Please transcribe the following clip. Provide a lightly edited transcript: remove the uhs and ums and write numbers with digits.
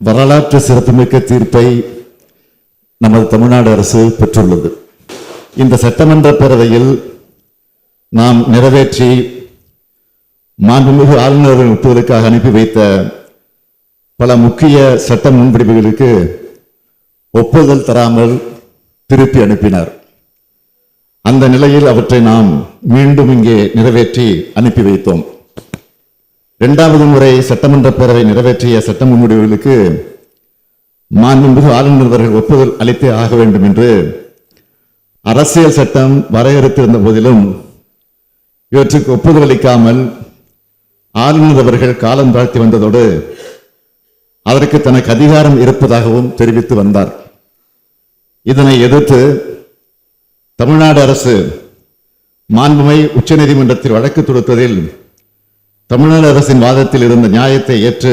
வரலாற்று சிறப்புமிக்க தீர்ப்பை நமது தமிழ்நாடு அரசு பெற்றுள்ளது. இந்த சட்டமன்ற பேரவையில் நாம் நிறைவேற்றி மாண்புமிகு ஆளுநர்கள் ஒப்புதலுக்காக அனுப்பி வைத்த பல முக்கிய சட்ட முன்வடிவுகளுக்கு ஒப்புதல் தராமல் திருப்பி அனுப்பினார். அந்த நிலையில் அவற்றை நாம் மீண்டும் இங்கே நிறைவேற்றி அனுப்பி வைத்தோம். இரண்டாவது முறை சட்டமன்ற பேரவை நிறைவேற்றிய சட்ட முன்வடிவுகளுக்கு மாண்புமிகு ஆளுநர் அவர்கள் ஒப்புதல் அளித்தே ஆக வேண்டும் என்று அரசியல் சட்டம் வரையறுத்திருந்த போதிலும் இவற்றுக்கு ஒப்புதல் அளிக்காமல் ஆளுநர் அவர்கள் காலம் தாழ்த்தி வந்ததோடு அதற்கு தனக்கு அதிகாரம் இருப்பதாகவும் தெரிவித்து வந்தார். இதனை எதிர்த்து தமிழ்நாடு அரசு மாண்புமிகு உச்சநீதிமன்றத்தில் வழக்கு தொடுத்ததில் தமிழ்நாடு அரசின் வாதத்தில் இருந்த நியாயத்தை ஏற்று